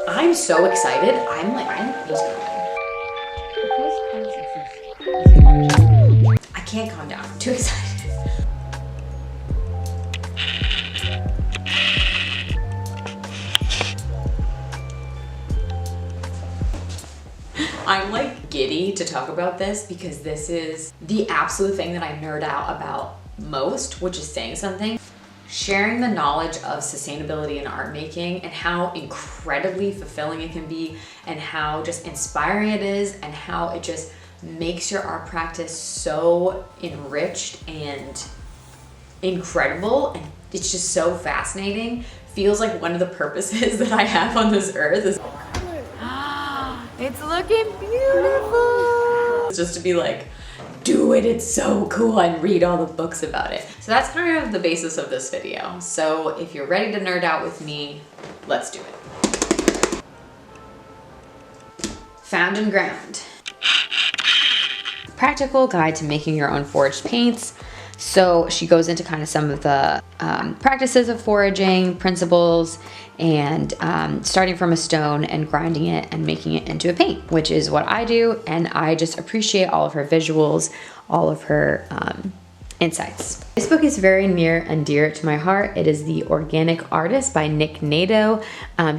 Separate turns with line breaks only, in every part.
I'm so excited. I'm losing it. I can't calm down. I'm too excited. I'm like giddy to talk about this because this is the absolute thing that I nerd out about most, which is saying something. Sharing the knowledge of sustainability in art making and how incredibly fulfilling it can be and how just inspiring it is and how it just makes your art practice so enriched and incredible, and it's just so fascinating. Feels like one of the purposes that I have on this earth is it's looking beautiful. It's just to be like, do it, it's so cool, and read all the books about it. So that's kind of the basis of this video. So if you're ready to nerd out with me, let's do it. Found and ground. Practical guide to making your own foraged paints. So she goes into kind of some of the practices of foraging, principles, and starting from a stone and grinding it and making it into a paint, which is what I do. And I just appreciate all of her visuals, all of her insights. This book is very near and dear to my heart. It is The Organic Artist by Neddo.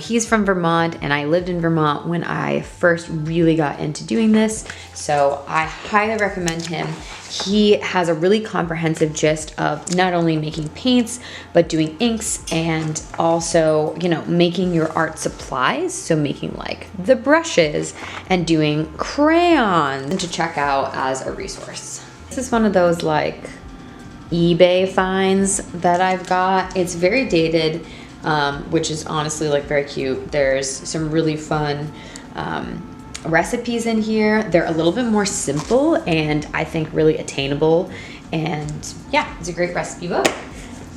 He's from Vermont, and I lived in Vermont when I first really got into doing this. So I highly recommend him. He has a really comprehensive gist of not only making paints, but doing inks and also, you know, making your art supplies. So making like the brushes and doing crayons to check out as a resource. This is one of those like eBay finds that I've got. It's very dated, which is honestly like very cute. There's some really fun recipes in here. They're a little bit more simple and I think really attainable. And yeah, it's a great recipe book.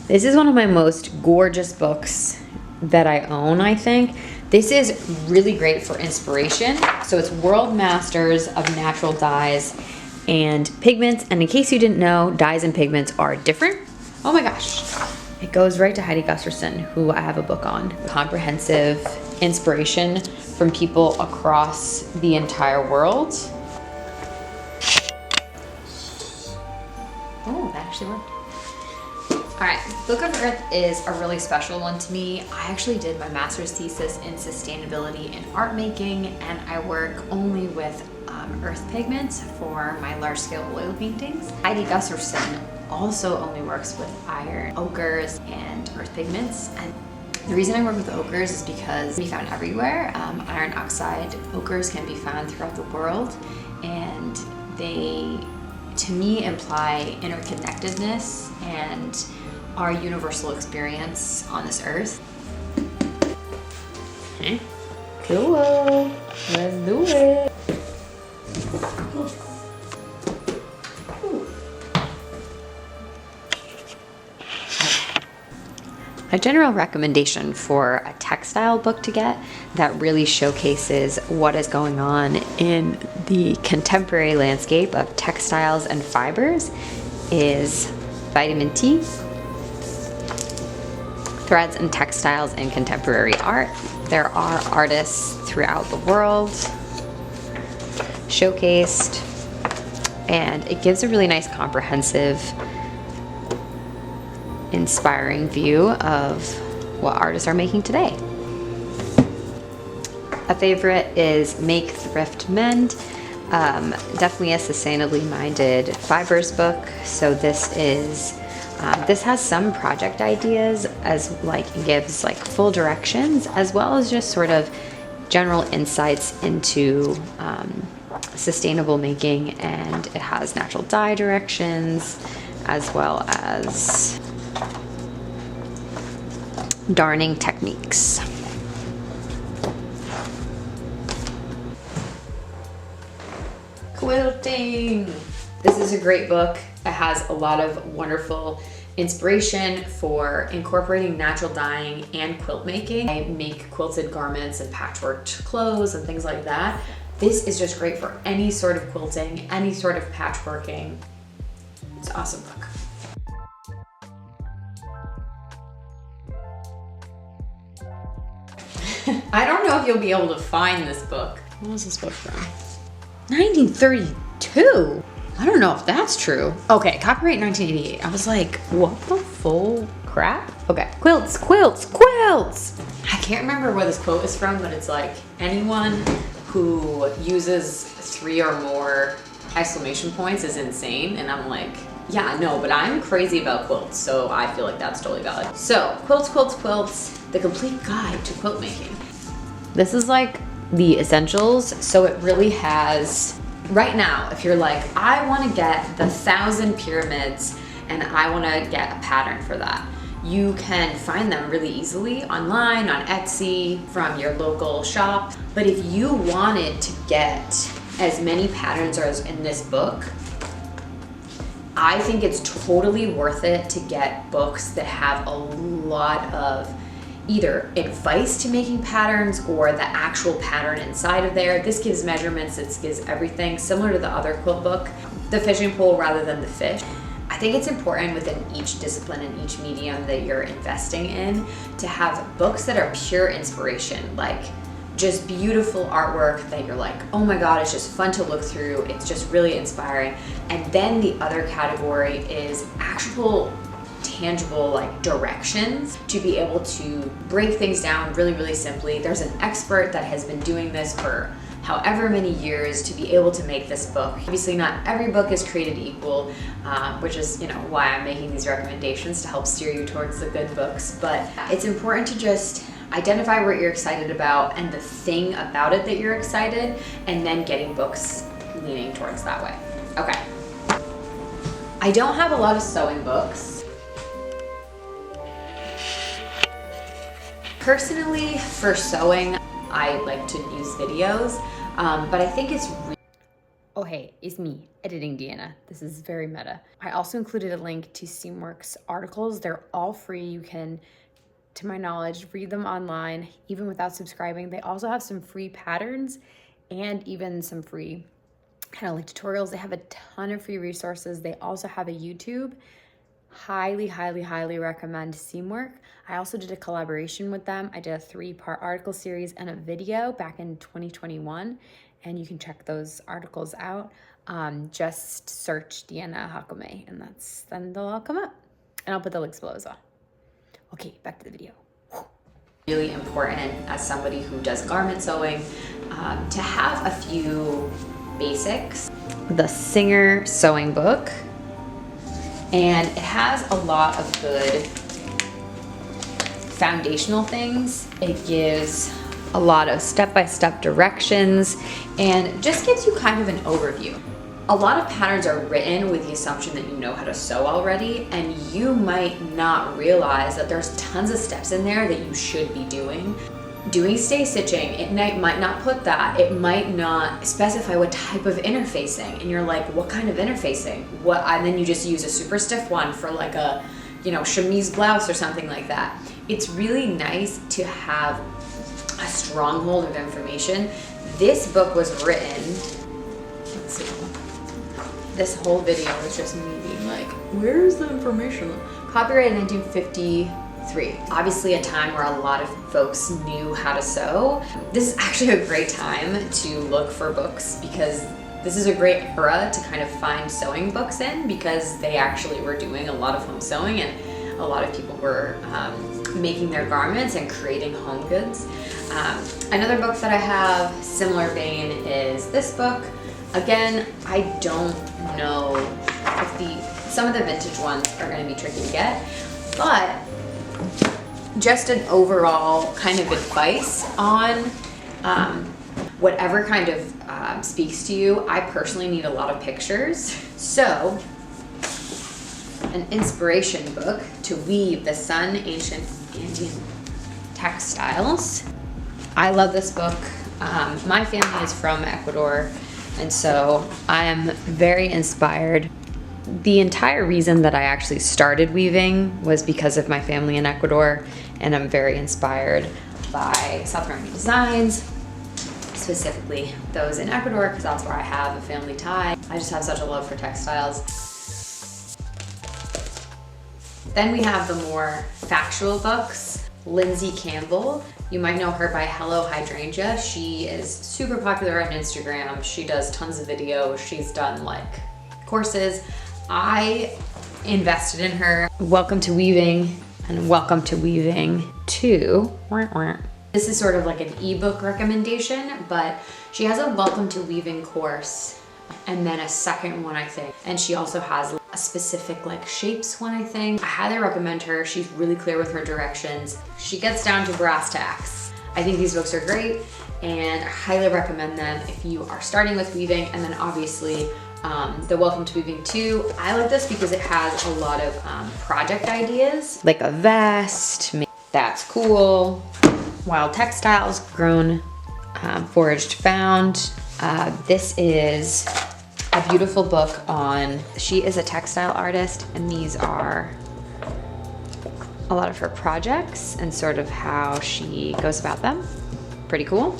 This is one of my most gorgeous books that I own, I think. This is really great for inspiration. So it's World Masters of Natural Dyes and Pigments. And in case you didn't know, dyes and pigments are different. Oh my gosh. It goes right to Heidi Gustafson, who I have a book on. Comprehensive inspiration from people across the entire world. Oh, that actually worked. All right, Book of Earth is a really special one to me. I actually did my master's thesis in sustainability in art making, and I work only with earth pigments for my large-scale oil paintings. Heidi Gustafson also only works with iron, ochres, and earth pigments. And the reason I work with ochres is because they can be found everywhere. Iron oxide ochres can be found throughout the world, and they, to me, imply interconnectedness and our universal experience on this earth. Okay. Cool. Let's do it. A general recommendation for a textile book to get that really showcases what is going on in the contemporary landscape of textiles and fibers is Vitamin T, Threads and Textiles in Contemporary Art. There are artists throughout the world showcased, and it gives a really nice comprehensive, inspiring view of what artists are making today. A favorite is Make, Thrift, Mend. Definitely a sustainably minded fibers book. So this is this has some project ideas, as like it gives like full directions, as well as just sort of general insights into sustainable making, and it has natural dye directions as well as darning techniques. Quilting. This is a great book. It has a lot of wonderful inspiration for incorporating natural dyeing and quilt making. I make quilted garments and patchworked clothes and things like that. This is just great for any sort of quilting, any sort of patchworking. It's an awesome book. I don't know if you'll be able to find this book. When was this book from? 1932? I don't know if that's true. Okay, copyright 1988. I was like, what the full crap? Okay, quilts, quilts, quilts! I can't remember where this quote is from, but it's like, anyone who uses 3 or more exclamation points is insane. And I'm like, yeah, no, but I'm crazy about quilts, so I feel like that's totally valid. So, quilts, quilts, quilts, the complete guide to quilt making. This is like the essentials, so it really has, right now, if you're like, I want to get the 1,000 pyramids and I want to get a pattern for that, you can find them really easily online, on Etsy, from your local shop. But if you wanted to get as many patterns as in this book, I think it's totally worth it to get books that have a lot of either advice to making patterns or the actual pattern inside of there. This gives measurements, it gives everything, similar to the other quilt book, the fishing pole rather than the fish. I think it's important within each discipline and each medium that you're investing in to have books that are pure inspiration, like just beautiful artwork that you're like, oh my God, it's just fun to look through. It's just really inspiring. And then the other category is actual tangible like directions to be able to break things down really, really simply. There's an expert that has been doing this for however many years to be able to make this book. Obviously not every book is created equal, which is, you know, why I'm making these recommendations to help steer you towards the good books. But it's important to just identify what you're excited about and the thing about it that you're excited, and then getting books leaning towards that way. Okay. I don't have a lot of sewing books. Personally, for sewing, I like to use videos, but I think it's oh hey, it's me, editing Deanna. This is very meta. I also included a link to Seamworks articles. They're all free. You can, to my knowledge, read them online, even without subscribing. They also have some free patterns and even some free kind of like tutorials. They have a ton of free resources. They also have a YouTube. Highly, highly, highly recommend Seamwork. I also did a collaboration with them. I did a 3-part article series and a video back in 2021, and you can check those articles out. Just search Deanna Hakame, and then they'll all come up. And I'll put the links below as well. Okay, back to the video. Really important as somebody who does garment sewing to have a few basics. The Singer Sewing Book. And it has a lot of good foundational things. It gives a lot of step-by-step directions and just gives you kind of an overview. A lot of patterns are written with the assumption that you know how to sew already, and you might not realize that there's tons of steps in there that you should be doing. Doing stay stitching, it might not put that. It might not specify what type of interfacing, and you're like, what kind of interfacing? And then you just use a super stiff one for like a, chemise blouse or something like that. It's really nice to have a stronghold of information. This book was written, let's see, this whole video was just me being like, where's the information? Copyrighted 1953. Obviously a time where a lot of folks knew how to sew. This is actually a great time to look for books because this is a great era to kind of find sewing books in, because they actually were doing a lot of home sewing and a lot of people were making their garments and creating home goods. Another book that I have, similar vein, is this book. Again, I don't know if some of the vintage ones are going to be tricky to get, but just an overall kind of advice on whatever kind of speaks to you. I personally need a lot of pictures, so an inspiration book to weave the Sun Ancient Andean Textiles. I love this book. My family is from Ecuador, and so I am very inspired. The entire reason that I actually started weaving was because of my family in Ecuador, and I'm very inspired by South American designs, specifically those in Ecuador, because that's where I have a family tie. I just have such a love for textiles. Then we have the more factual books. Lindsay Campbell. You might know her by Hello Hydrangea. She is super popular on Instagram. She does tons of videos. She's done like courses. I invested in her. Welcome to Weaving and Welcome to Weaving 2. This is sort of like an ebook recommendation, but she has a Welcome to Weaving course and then a second one, I think. And she also has a specific like shapes one, I think. I highly recommend her. She's really clear with her directions. She gets down to brass tacks. I think these books are great and I highly recommend them if you are starting with weaving. And then obviously the Welcome to Weaving 2. I like this because it has a lot of project ideas, like a vest, that's cool. Wild Textiles, Grown, Foraged, Found. This is a beautiful book on, she is a textile artist and these are a lot of her projects and sort of how she goes about them. Pretty cool.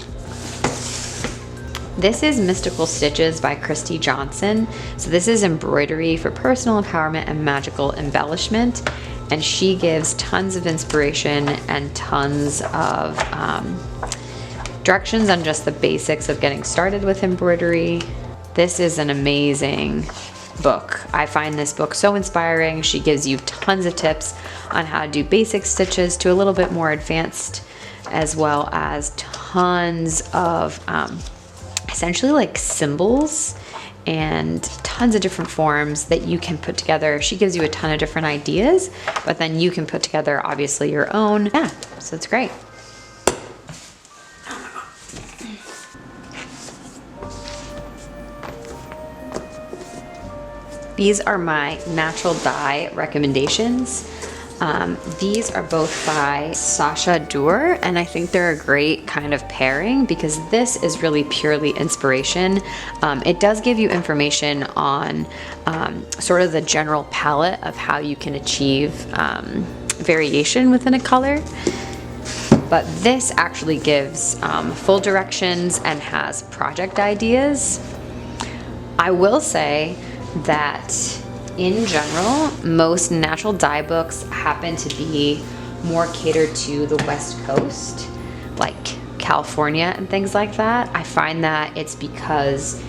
This is Mystical Stitches by Christy Johnson. So this is embroidery for personal empowerment and magical embellishment. And she gives tons of inspiration and tons of directions on just the basics of getting started with embroidery. This is an amazing book. I find this book so inspiring. She gives you tons of tips on how to do basic stitches to a little bit more advanced, as well as tons of essentially like symbols and tons of different forms that you can put together. She gives you a ton of different ideas, but then you can put together obviously your own. Yeah, so it's great. These are my natural dye recommendations. These are both by Sasha Dur, and I think they're a great kind of pairing because this is really purely inspiration. It does give you information on sort of the general palette of how you can achieve variation within a color. But this actually gives full directions and has project ideas. I will say that in general, most natural dye books happen to be more catered to the West Coast, like California and things like that. I find that it's because,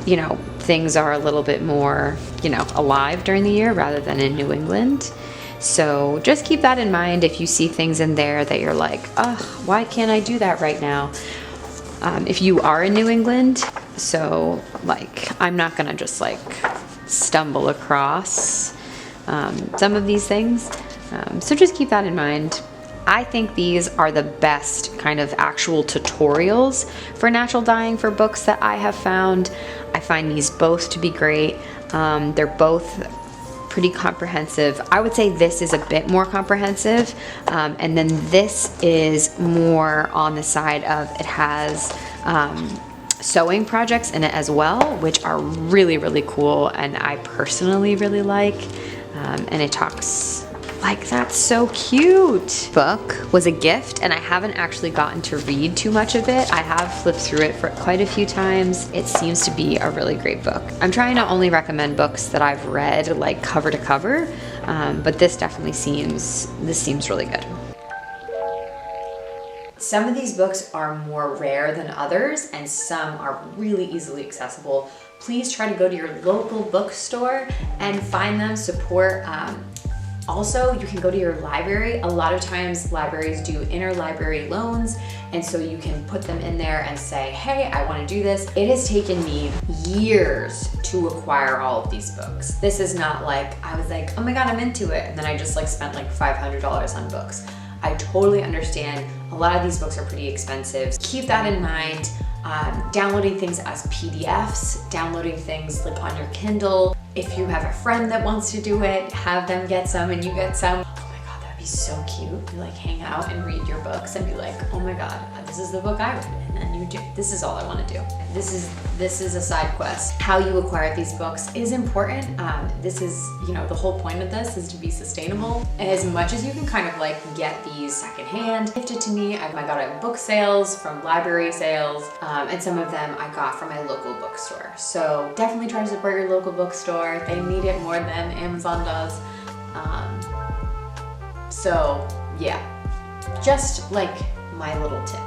you know, things are a little bit more, you know, alive during the year rather than in New England. So just keep that in mind if you see things in there that you're like, oh, why can't I do that right now? If you are in New England, so like, I'm not gonna just like stumble across some of these things. So just keep that in mind. I think these are the best kind of actual tutorials for natural dyeing for books that I have found. I find these both to be great. They're both pretty comprehensive. I would say this is a bit more comprehensive, and then this is more on the side of it has sewing projects in it as well, which are really, really cool and I personally really like. And it talks like, that's so cute. Book was a gift and I haven't actually gotten to read too much of it. I have flipped through it for quite a few times. It seems to be a really great book. I'm trying to only recommend books that I've read like cover to cover, but this definitely seems really good. Some of these books are more rare than others and some are really easily accessible. Please try to go to your local bookstore and find them, support. Also, you can go to your library. A lot of times libraries do interlibrary loans, and so you can put them in there and say, hey, I want to do this. It has taken me years to acquire all of these books. This is not like, I was like, oh my God, I'm into it. And then I just like spent like $500 on books. I totally understand. A lot of these books are pretty expensive. Keep that in mind. Downloading things as PDFs, downloading things like on your Kindle. If you have a friend that wants to do it, have them get some and you get some. Oh my God, that'd be so cute. You like hang out and read your books and be like, oh my God, this is the book I read. And then you do, this is all I want to do. This is a side quest. How you acquire these books is important. This is, you know, the whole point of this is to be sustainable. As much as you can kind of like get these secondhand gifted to me. I got it at book sales, from library sales, and some of them I got from my local bookstore. So definitely try to support your local bookstore. They need it more than Amazon does. So yeah, Just like my little tip.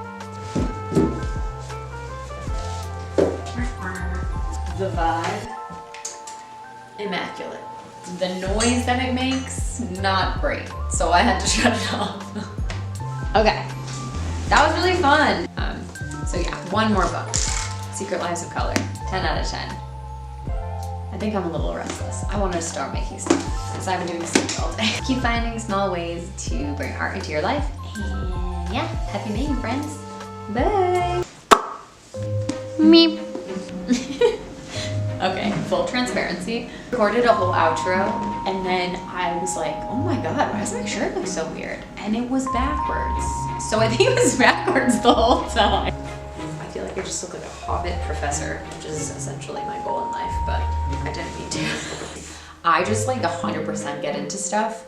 The vibe, immaculate. The noise that it makes, not great. So I had to shut it off. Okay, that was really fun. So yeah, one more book. Secret Lives of Color, 10 out of 10. I think I'm a little restless. I want to start making stuff because I've been doing this all day. Keep finding small ways to bring art into your life. And yeah, happy making, friends. Bye. Meep. Okay, full transparency. Recorded a whole outro and then I was like, oh my god, why does my shirt look so weird? And it was backwards. So I think it was backwards the whole time. I feel like I just look like a hobbit professor, which is essentially my goal in life, but I didn't mean to. I just like 100% get into stuff